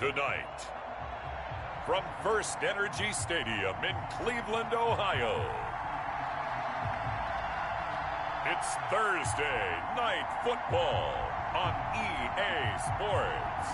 Tonight, from First Energy Stadium in Cleveland, Ohio, it's Thursday Night Football on EA Sports.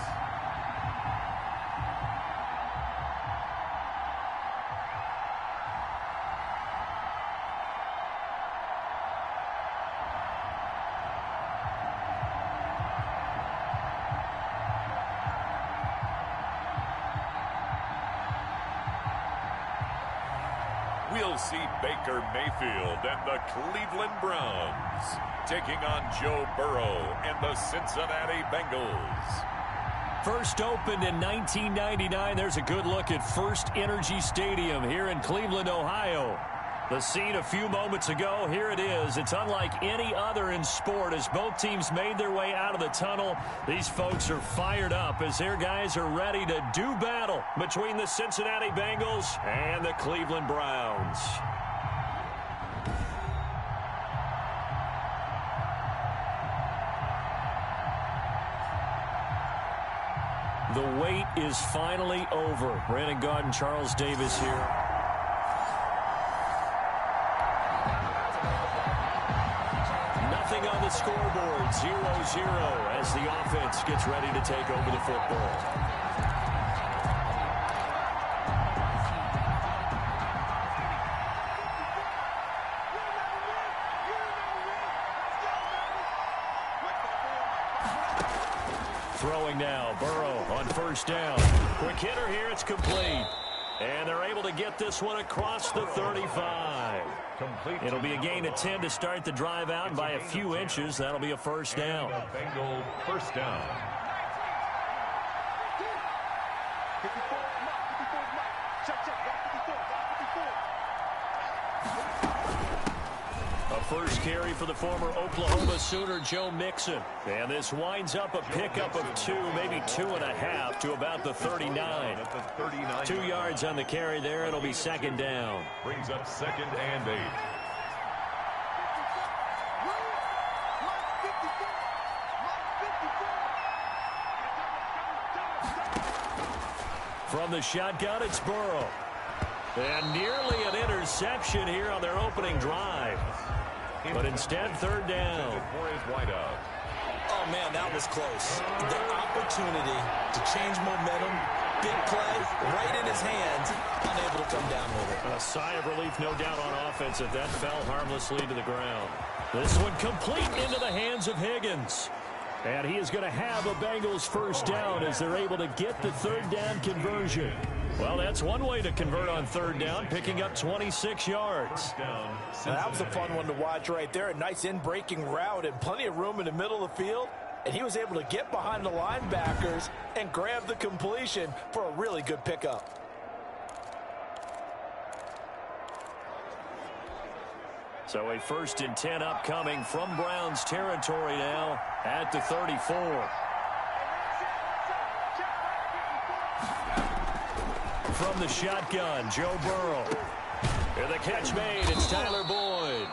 We'll see Baker Mayfield and the Cleveland Browns taking on Joe Burrow and the Cincinnati Bengals. First opened in 1999, there's a good look at First Energy Stadium here in Cleveland, Ohio. The scene a few moments ago, here it is. It's unlike any other in sport as both teams made their way out of the tunnel. These folks are fired up as their guys are ready to do battle between the Cincinnati Bengals and the Cleveland Browns. The wait is finally over. Brandon Gaudin and Charles Davis here. Nothing on the scoreboard, 0-0 as the offense gets ready to take over the football. Throwing now, Burrow on first down. Quick hitter here, it's complete. And they're able to get this one across the 35. It'll be a gain of 10 to start the drive out, and by a few inches, that'll be a first down. Bengal first down. A first carry for the former Oklahoma Sooner, Joe Mixon. And this winds up a pickup of 2, maybe 2.5 to about the 39. 2 yards on the carry there. It'll be second down. Brings up 2nd and 8. From the shotgun, it's Burrow. And nearly an interception here on their opening drive. But instead, third down. Oh, man, that was close. The opportunity to change momentum, big play, right in his hands, unable to come down with it. A sigh of relief, no doubt, on offense if that fell harmlessly to the ground. This one complete into the hands of Higgins. And he is going to have a Bengals first down as they're able to get the third down conversion. Well, that's one way to convert on third down, picking up 26 yards. That was a fun one to watch right there. A nice in-breaking route and plenty of room in the middle of the field. And he was able to get behind the linebackers and grab the completion for a really good pickup. So a 1st and 10 upcoming from Browns territory now at the 34. From the shotgun, Joe Burrow. And the catch made, it's Tyler Boyd.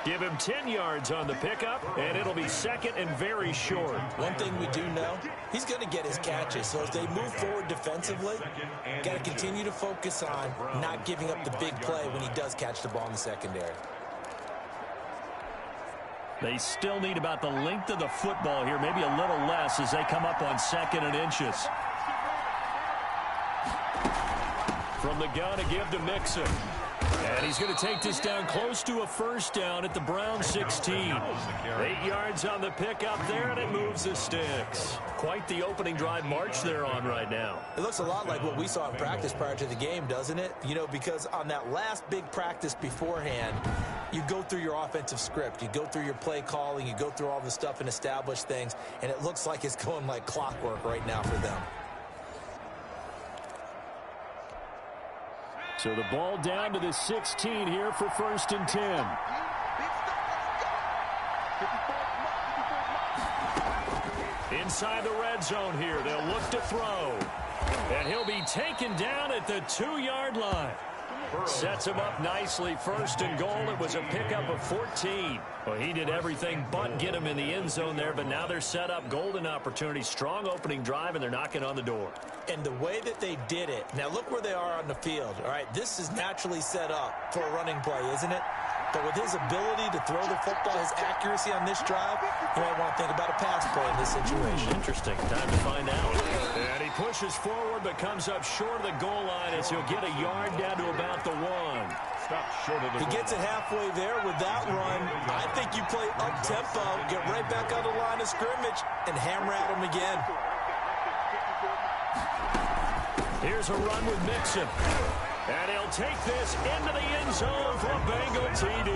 Give him 10 yards on the pickup, and it'll be second and very short. One thing we do know, he's going to get his catches. So as they move forward defensively, got to continue to focus on not giving up the big play when he does catch the ball in the secondary. They still need about the length of the football here, maybe a little less as they come up on 2nd and inches. From the gun to give to Mixon. And he's going to take this down close to a first down at the Browns 16. 8 yards on the pickup there, and it moves the sticks. Quite the opening drive march they're on right now. It looks a lot like what we saw in practice prior to the game, doesn't it? You know, because on that last big practice beforehand, you go through your offensive script. You go through your play calling. You go through all the stuff and establish things. And it looks like it's going like clockwork right now for them. So the ball down to the 16 here for 1st and 10. Inside the red zone here. They'll look to throw. And he'll be taken down at the 2-yard line. Sets him up nicely. First and goal. It was a pickup of 14. Well, he did everything but get him in the end zone there, but now they're set up. Golden opportunity. Strong opening drive, and they're knocking on the door. And the way that they did it, now look where they are on the field. All right, this is naturally set up for a running play, isn't it? But with his ability to throw the football, his accuracy on this drive, you might want to think about a pass play in this situation. Interesting. Time to find out. And he pushes forward but comes up short of the goal line as he'll get a yard down to about the 1. Stop short of the He gets it halfway there with that run. I think you play up-tempo, get right back on the line of scrimmage, and hammer at him again. Here's a run with Mixon. And he'll take this into the end zone for a Bengal TD.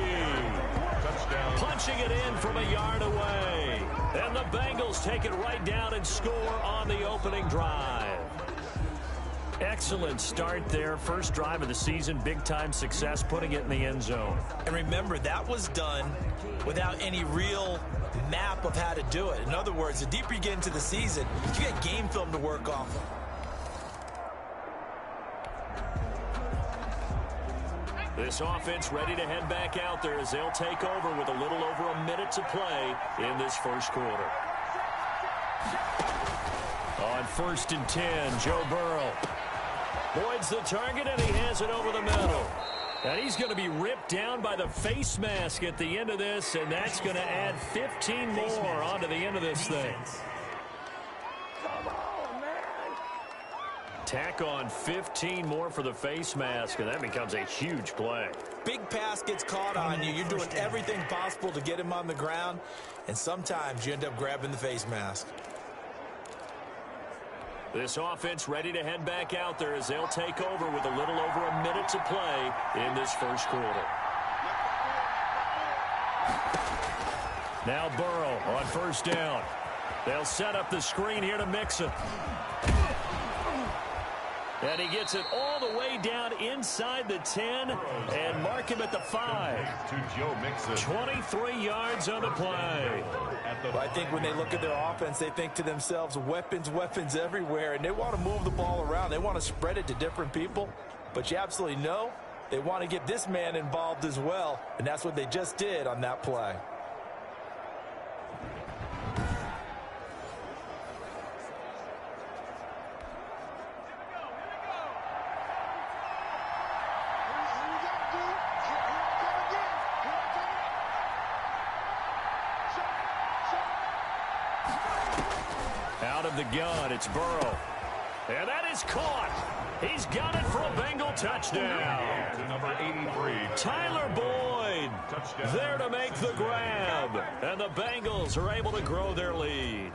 Touchdown. Punching it in from a yard away. And the Bengals take it right down and score on the opening drive. Excellent start there. First drive of the season. Big-time success putting it in the end zone. And remember, that was done without any real map of how to do it. In other words, the deeper you get into the season, you got game film to work off of. This offense ready to head back out there as they'll take over with a little over a minute to play in this first quarter. On 1st and 10, Joe Burrow. Boyd's the target, and he has it over the middle. And he's going to be ripped down by the face mask at the end of this, and that's going to add 15 more onto the end of this thing. Tack on 15 more for the face mask, and that becomes a huge play. Big pass gets caught on you. You're doing everything possible to get him on the ground, and sometimes you end up grabbing the face mask. This offense ready to head back out there as they'll take over with a little over a minute to play in this first quarter. Now Burrow on 1st down. They'll set up the screen here to Mixon. And he gets it all the way down inside the 10 and mark him at the 5. To Joe Mixon. 23 yards on the play. Well, I think when they look at their offense, they think to themselves, weapons, weapons everywhere, and they want to move the ball around. They want to spread it to different people, but you absolutely know they want to get this man involved as well, and that's what they just did on that play. Out of the gun, it's Burrow. And that is caught. He's got it for a Bengal touchdown. To number 83. Tyler Boyd Touchdown. there to make the grab. And the Bengals are able to grow their lead.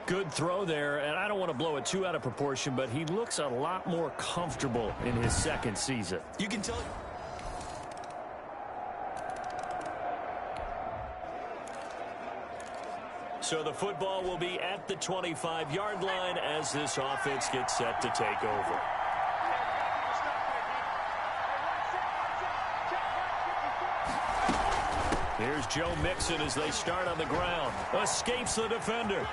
Good throw there, and I don't want to blow it too out of proportion, but he looks a lot more comfortable in his second season. You can tell. So the football will be at the 25-yard line as this offense gets set to take over. Here's Joe Mixon as they start on the ground. Escapes the defender.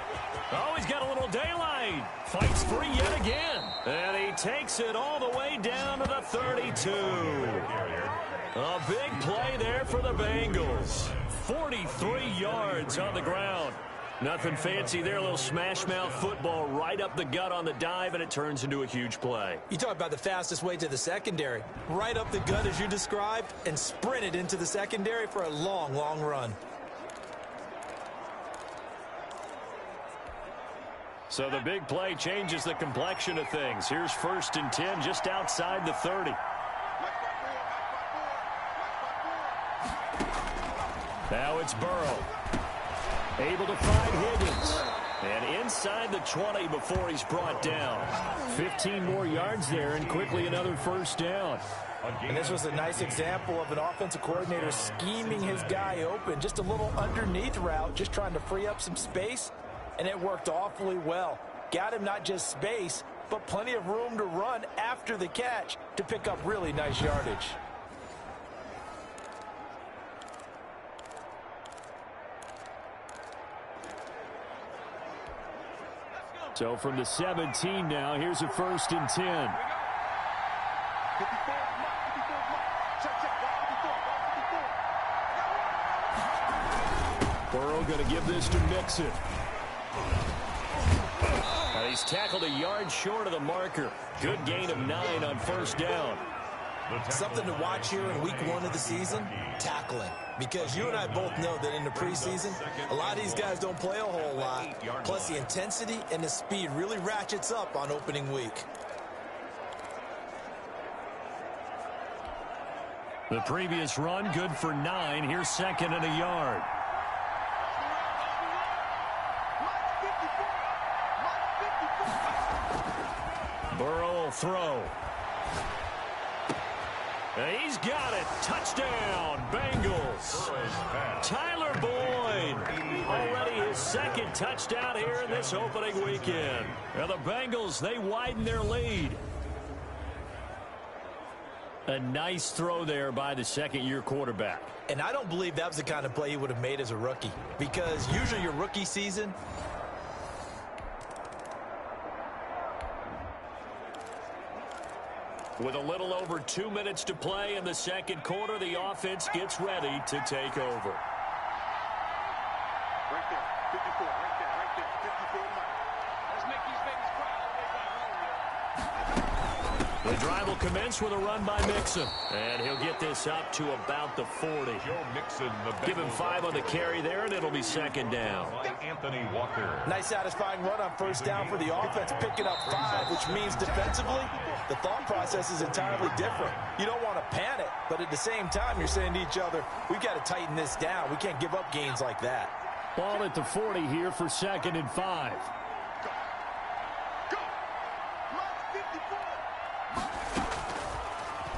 Oh, he's got a little daylight. Fights free yet again. And he takes it all the way down to the 32. A big play there for the Bengals. 43 yards on the ground. Nothing fancy there, a little smash-mouth football right up the gut on the dive, and it turns into a huge play. You talk about the fastest way to the secondary. Right up the gut as you described, and sprinted into the secondary for a long, long run. So the big play changes the complexion of things. Here's 1st and 10 just outside the 30. Now it's Burrow. Able to find Higgins. And inside the 20 before he's brought down. 15 more yards there and quickly another 1st down. And this was a nice example of an offensive coordinator scheming his guy open. Just a little underneath route, just trying to free up some space. And it worked awfully well. Got him not just space, but plenty of room to run after the catch to pick up really nice yardage. So from the 17 now, here's a 1st and 10. Burrow going to give this to Mixon. And he's tackled a yard short of the marker. Good gain of 9 on first down. Something to watch here in week 1 of the season, tackling. Because you and I both know that in the preseason, a lot of these guys don't play a whole lot. Plus the intensity and the speed really ratchets up on opening week. The previous run, good for 9. Here's second and a yard. Burrow will throw. And he's got it. Touchdown, Bengals. Tyler Boyd. Already his second touchdown here in this opening weekend. Now the Bengals, they widen their lead. A nice throw there by the second-year quarterback. And I don't believe that was the kind of play he would have made as a rookie. Because usually your rookie season, with a little over 2 minutes to play in the second quarter, the offense gets ready to take over. Right there, 54, right there, 54. Let's make these babies proud all the way back home, yo. The drive will commence with a run by Mixon. And he'll get this up to about the 40. Give him 5 on the carry there, and it'll be second down. Anthony Walker. nice satisfying run on first down for the offense, picking up 5, which means defensively, the thought process is entirely different. You don't want to panic, but at the same time, you're saying to each other, we've got to tighten this down. We can't give up gains like that. Ball at the 40 here for second and 5.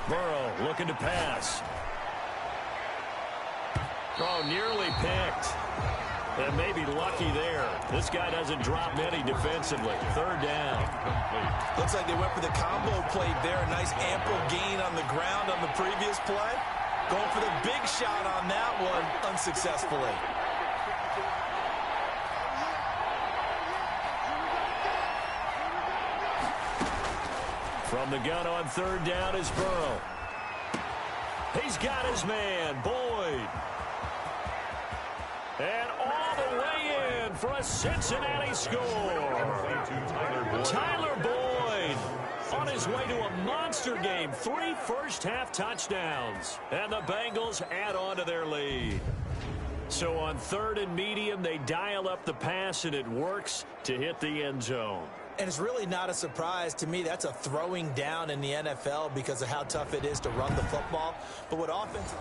Burrow looking to pass. Oh, nearly picked. And maybe lucky there. This guy doesn't drop many defensively. Third down. Looks like they went for the combo play there. A nice ample gain on the ground on the previous play. Going for the big shot on that one unsuccessfully. From the gun on third down is Burrow. He's got his man, Boyd. And all the way in for a Cincinnati score. Tyler Boyd on his way to a monster game. 3 first-half touchdowns. And the Bengals add on to their lead. So on third and medium, they dial up the pass, and it works to hit the end zone. And it's really not a surprise to me. That's a throwing down in the NFL because of how tough it is to run the football. But what offense...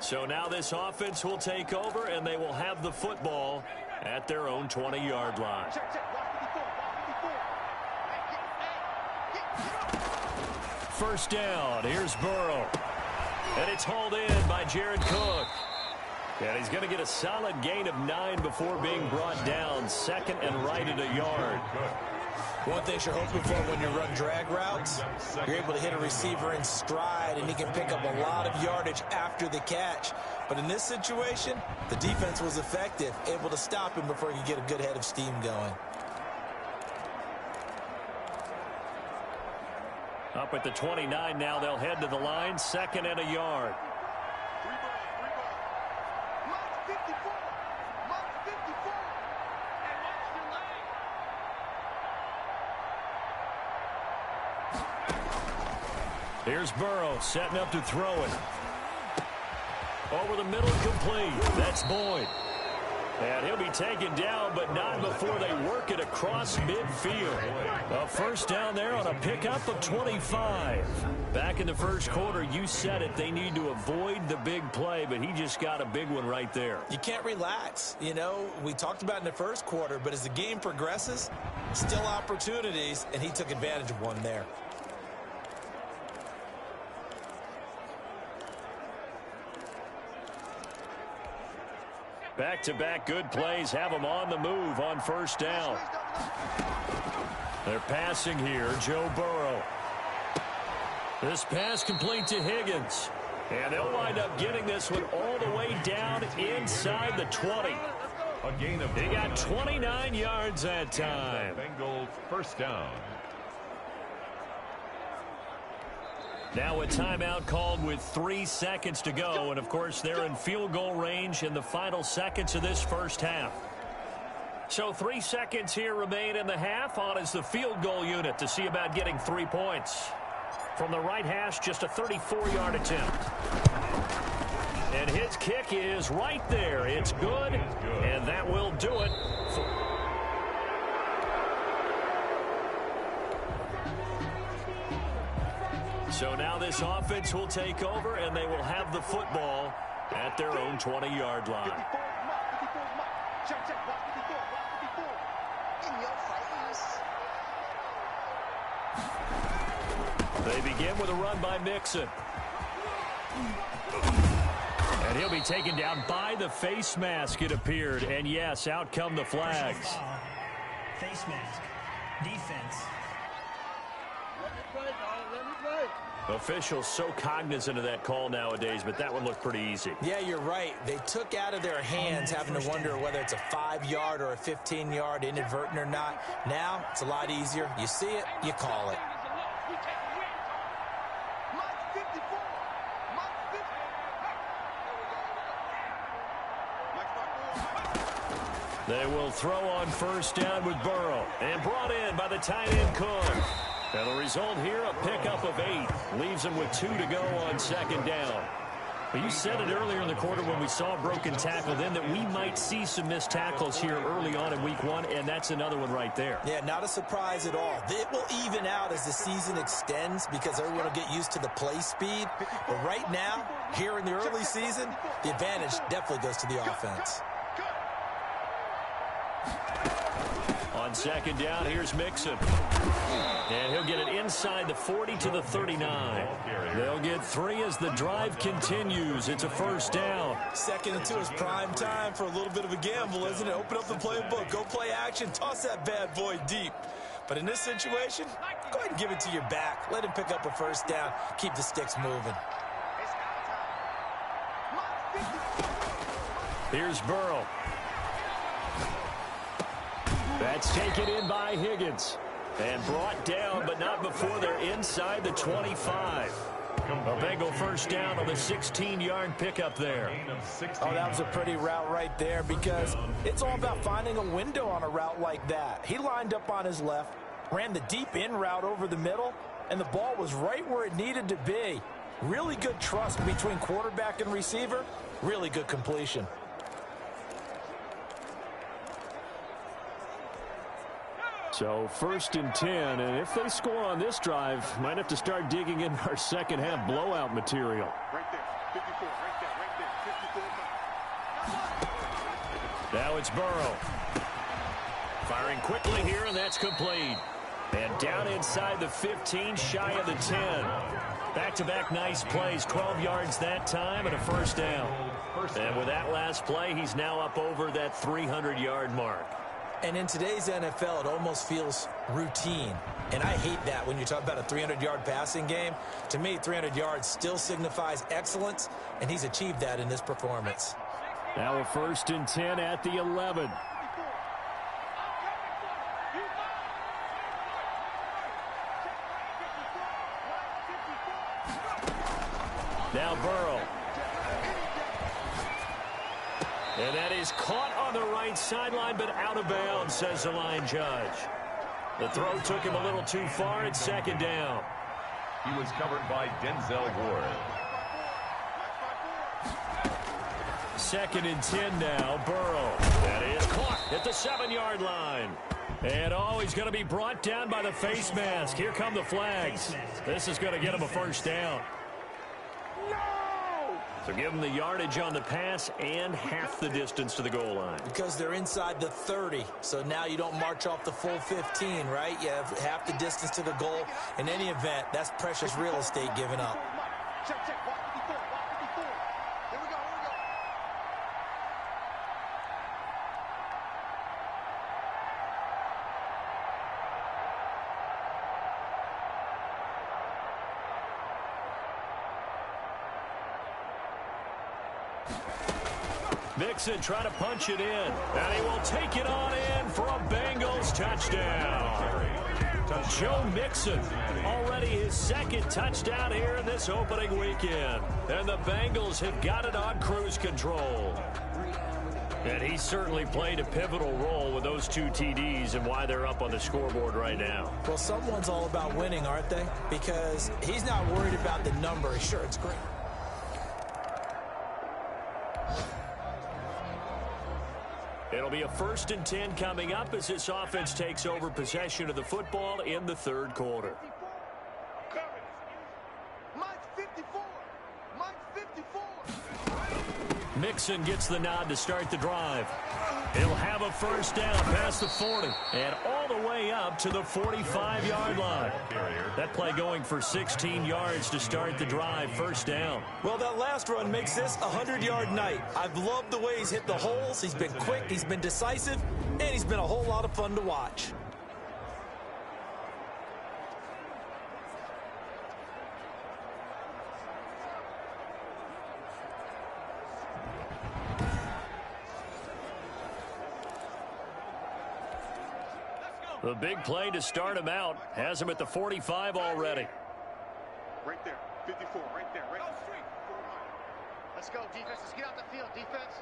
So now this offense will take over, and they will have the football at their own 20-yard line. First down. Here's Burrow. And it's hauled in by Jared Cook. And he's going to get a solid gain of 9 before being brought down. Second and right at a yard. One thing you're hoping for when you run drag routes, you're able to hit a receiver in stride, and he can pick up a lot of yardage after the catch. But in this situation, the defense was effective, able to stop him before he could get a good head of steam going. Up at the 29 now, they'll head to the line. Second and a yard. Here's Burrow setting up to throw it. Over the middle, complete. That's Boyd. And he'll be taken down, but not before they work it across midfield. A first down there on a pickup of 25. Back in the first quarter, you said it, they need to avoid the big play, but he just got a big one right there. You can't relax. You know, we talked about in the first quarter, but as the game progresses, still opportunities, and he took advantage of one there. Back-to-back good plays have them on the move on first down. They're passing here, Joe Burrow. This pass complete to Higgins. And they'll wind up getting this one all the way down inside the 20. He got 29 yards that time. Bengals first down. Now a timeout called with 3 seconds to go. And, of course, they're in field goal range in the final seconds of this first half. So 3 seconds here remain in the half. On is the field goal unit to see about getting 3 points. From the right hash, just a 34-yard attempt. And his kick is right there. It's good, and that will do it. So now this offense will take over, and they will have the football at their own 20-yard line. They begin with a run by Mixon. And he'll be taken down by the face mask, it appeared. And, yes, out come the flags. Face mask. Defense. Officials so cognizant of that call nowadays, but that one looked pretty easy. Yeah, you're right. They took out of their hands having to wonder whether it's a 5-yard or a 15-yard, inadvertent or not. Now, it's a lot easier. You see it, you call it. They will throw on first down with Burrow. And brought in by the tight end Cook. And the result here, a pickup of 8. Leaves them with 2 to go on second down. But you said it earlier in the quarter when we saw a broken tackle then that we might see some missed tackles here early on in week 1, and that's another one right there. Yeah, not a surprise at all. It will even out as the season extends because everyone will get used to the play speed. But right now, here in the early season, the advantage definitely goes to the offense. On second down, here's Mixon. And he'll get it inside the 40 to the 39. They'll get 3 as the drive continues. It's a first down. 2nd and 2 is prime time for a little bit of a gamble, isn't it? Open up the playbook, go play action, toss that bad boy deep. But in this situation, go ahead and give it to your back. Let him pick up a first down. Keep the sticks moving. Here's Burrow. That's taken in by Higgins. And brought down, but not before they're inside the 25. A Bengal first down on the 16-yard pickup there. Oh, that was a pretty route right there because it's all about finding a window on a route like that. He lined up on his left, ran the deep in route over the middle, and the ball was right where it needed to be. Really good trust between quarterback and receiver. Really good completion. So 1st and 10, and if they score on this drive, might have to start digging in our second half blowout material. Right there, 54, right there, 54. Now it's Burrow. Firing quickly here, and that's complete. And down inside the 15, shy of the 10. Back-to-back nice plays, 12 yards that time, and a first down. And with that last play, he's now up over that 300-yard mark. And in today's NFL, it almost feels routine. And I hate that when you talk about a 300-yard passing game. To me, 300 yards still signifies excellence, and he's achieved that in this performance. Now a 1st and 10 at the 11. Now Burrow. And that is caught on the right sideline, but out of bounds, says the line judge. The throw took him a little too far. It's second down. He was covered by Denzel Ward. 2nd and 10 now. Burrow. That is caught at the 7-yard line. And he's going to be brought down by the face mask. Here come the flags. This is going to get him a first down. So give them the yardage on the pass and half the distance to the goal line. Because they're inside the 30, so now you don't march off the full 15, right? You have half the distance to the goal. In any event, that's precious real estate given up. Check, watch 54, watch 54. Here we go, Mixon trying to punch it in. And he will take it on in for a Bengals touchdown. Joe Mixon, already his second touchdown here in this opening weekend. And the Bengals have got it on cruise control. And he certainly played a pivotal role with those 2 TDs and why they're up on the scoreboard right now. Well, someone's all about winning, aren't they? Because he's not worried about the number. Sure, it's great. It'll be a 1st and 10 coming up as this offense takes over possession of the football in the 3rd quarter. Mixon gets the nod to start the drive. He'll have a 1st down past the 40 and all the way up to the 45-yard line. That play going for 16 yards to start the drive, 1st down. Well, that last run makes this a 100-yard night. I've loved the way he's hit the holes. He's been quick, he's been decisive, and he's been a whole lot of fun to watch. The big play to start him out has him at the 45 already. Right there, 54, right there, right there. Let's go, defense. Let's get out the field, defense.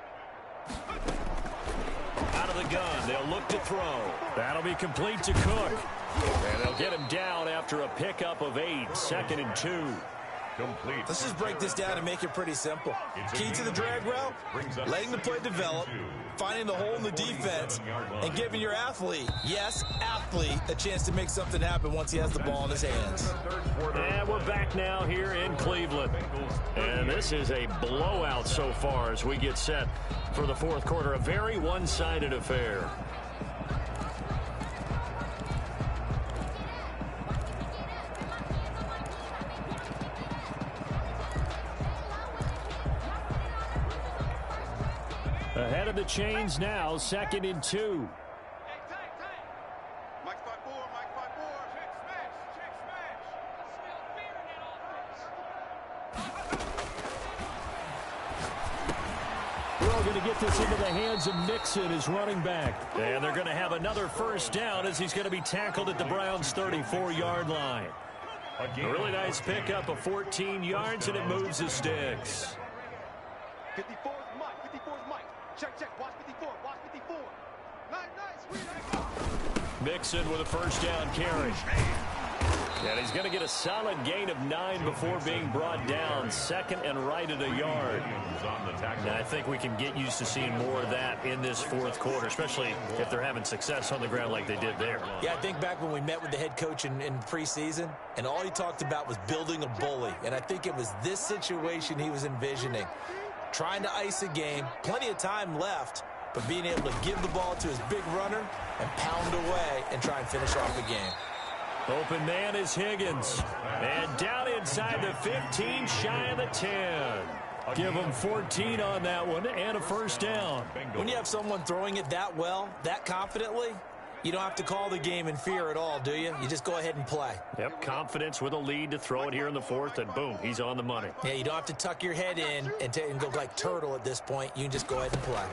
Out of the gun, they'll look to throw. That'll be complete to Cook. And they'll get him down after a pickup of 8, 2nd and 2. Complete. Let's just break this down and make it pretty simple. Key to the drag route, letting the play develop, finding the hole in the defense, and giving your athlete, yes, athlete, a chance to make something happen once he has the ball in his hands. And we're back now here in Cleveland. And this is a blowout so far as we get set for the 4th quarter. A very one-sided affair. Ahead of the chains now, 2nd and 2. Mike 5-4, Mike 5-4. Check smash. We're all going to get this into the hands of Mixon as running back. And they're going to have another 1st down as he's going to be tackled at the Browns' 34-yard line. A really nice pickup of 14 yards, and it moves the sticks. 54 is Mike, 54 is Mike. Check, watch 54, watch 54. Nice, Mixon with a 1st down carry. And he's going to get a solid gain of 9 before being brought down. 2nd and right at a yard. And I think we can get used to seeing more of that in this 4th quarter, especially if they're having success on the ground like they did there. Yeah, I think back when we met with the head coach in preseason, and all he talked about was building a bully. And I think it was this situation he was envisioning. Trying to ice a game, plenty of time left, but being able to give the ball to his big runner and pound away and try and finish off the game. Open man is Higgins. And down inside the 15, shy of the 10. Give him 14 on that one and a 1st down. When you have someone throwing it that well, that confidently, you don't have to call the game in fear at all, do you? You just go ahead and play. Yep, confidence with a lead to throw it here in the 4th, and boom, he's on the money. Yeah, you don't have to tuck your head in and go like turtle at this point. You can just go ahead and play.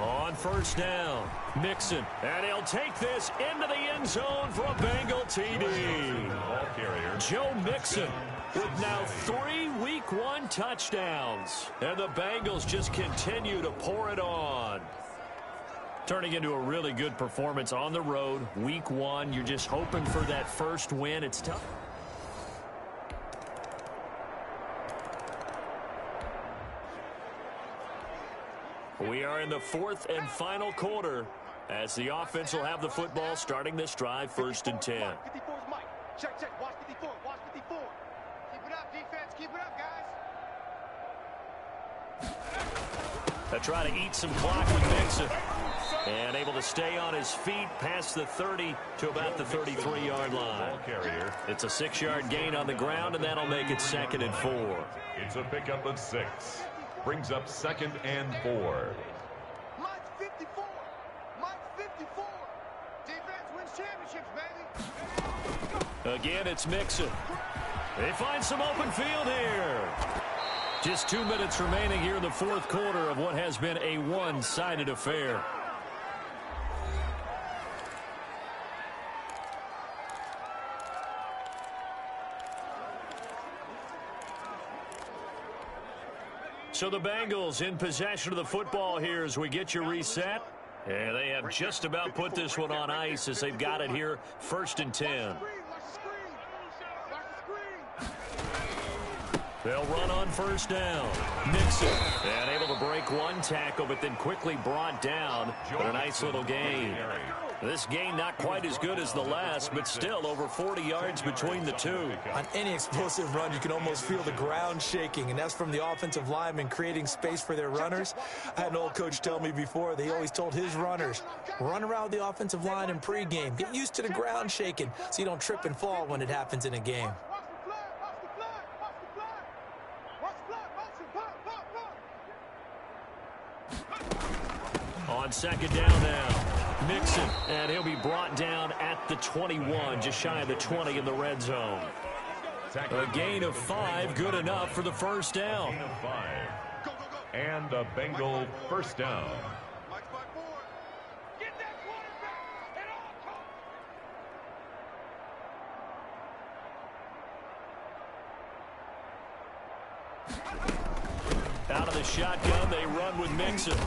On 1st down, Mixon. And he'll take this into the end zone for a Bengal TD. Joe Mixon with now 3 Week 1 touchdowns. And the Bengals just continue to pour it on. Turning into a really good performance on the road. Week 1, you're just hoping for that 1st win. It's tough. We are in the 4th and final quarter as the offense will have the football starting this drive, 1st and 10. 54 is Mike. Check, watch 54, watch 54. Keep it up, defense. Keep it up, guys. They try to eat some clock with Mixon. And able to stay on his feet past the 30 to about the 33-yard line. It's a 6-yard gain on the ground, and that'll make it 2nd and 4. It's a pickup of 6. Brings up 2nd and 4. Mike 54. Mike 54. Defense wins championships, baby. Again, it's Mixon. They find some open field here. Just 2 minutes remaining here in the fourth quarter of what has been a one-sided affair. So the Bengals in possession of the football here as we get you reset. And they have just about put this one on ice as they've got it here, 1st and 10. They'll run on first down. Mixon, and able to break one tackle, but then quickly brought down. But a nice little gain. This gain not quite as good as the last, but still over 40 yards between the two. On any explosive run, you can almost feel the ground shaking, and that's from the offensive linemen creating space for their runners. I had an old coach tell me before, they always told his runners, run around the offensive line in pregame. Get used to the ground shaking so you don't trip and fall when it happens in a game. On second down now, Mixon, and he'll be brought down at the 21, just shy of the 20 in the red zone. A gain of 5, good enough for the first down. And a Bengal first down. Out of the shotgun, they run with Mixon.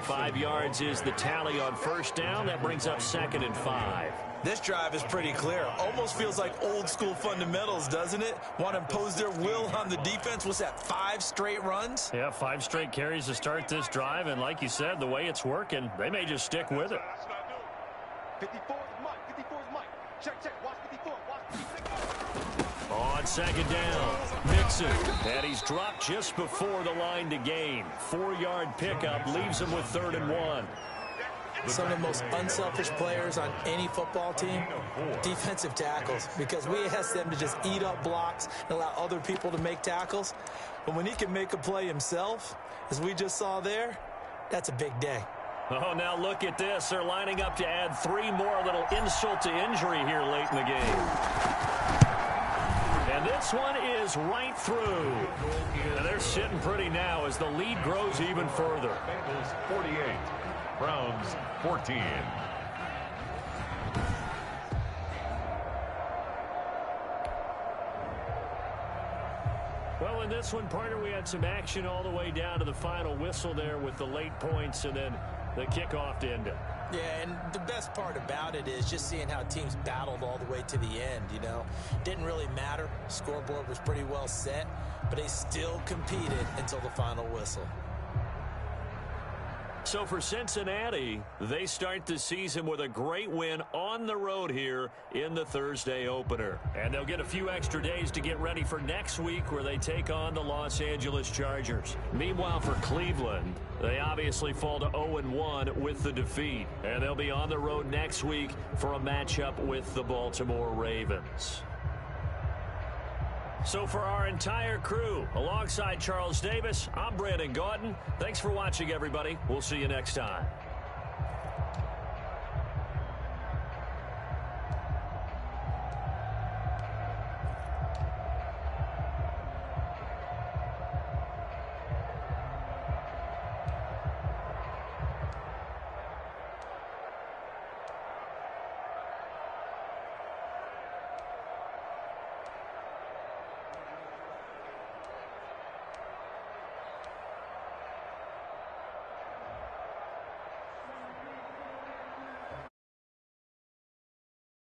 5 yards is the tally on first down. That brings up 2nd and 5. This drive is pretty clear. Almost feels like old school fundamentals, doesn't it? Want to impose their will on the defense. What's that, 5 straight runs? Yeah, 5 straight carries to start this drive. And like you said, the way it's working, they may just stick with it. 54 is Mike. 54 is Mike. Check. Watch 54. Watch 54. On second down, Mixon. And he's dropped just before the line to gain. 4-yard pickup leaves him with 3rd and 1. Some of the most unselfish players on any football team, defensive tackles, because we ask them to just eat up blocks and allow other people to make tackles. But when he can make a play himself, as we just saw there, that's a big day. Oh, now look at this. They're lining up to add 3 more, little insult to injury here late in the game. And this one is right through. And they're sitting pretty now as the lead grows even further. Bengals 48, Browns 14. Well, in this one, partner, we had some action all the way down to the final whistle there with the late points and then the kickoff to end it. Yeah, and the best part about it is just seeing how teams battled all the way to the end, you know. Didn't really matter. Scoreboard was pretty well set, but they still competed until the final whistle. So for Cincinnati, they start the season with a great win on the road here in the Thursday opener. And they'll get a few extra days to get ready for next week where they take on the Los Angeles Chargers. Meanwhile, for Cleveland, they obviously fall to 0-1 with the defeat. And they'll be on the road next week for a matchup with the Baltimore Ravens. So for our entire crew, alongside Charles Davis, I'm Brandon Gaudin. Thanks for watching, everybody. We'll see you next time.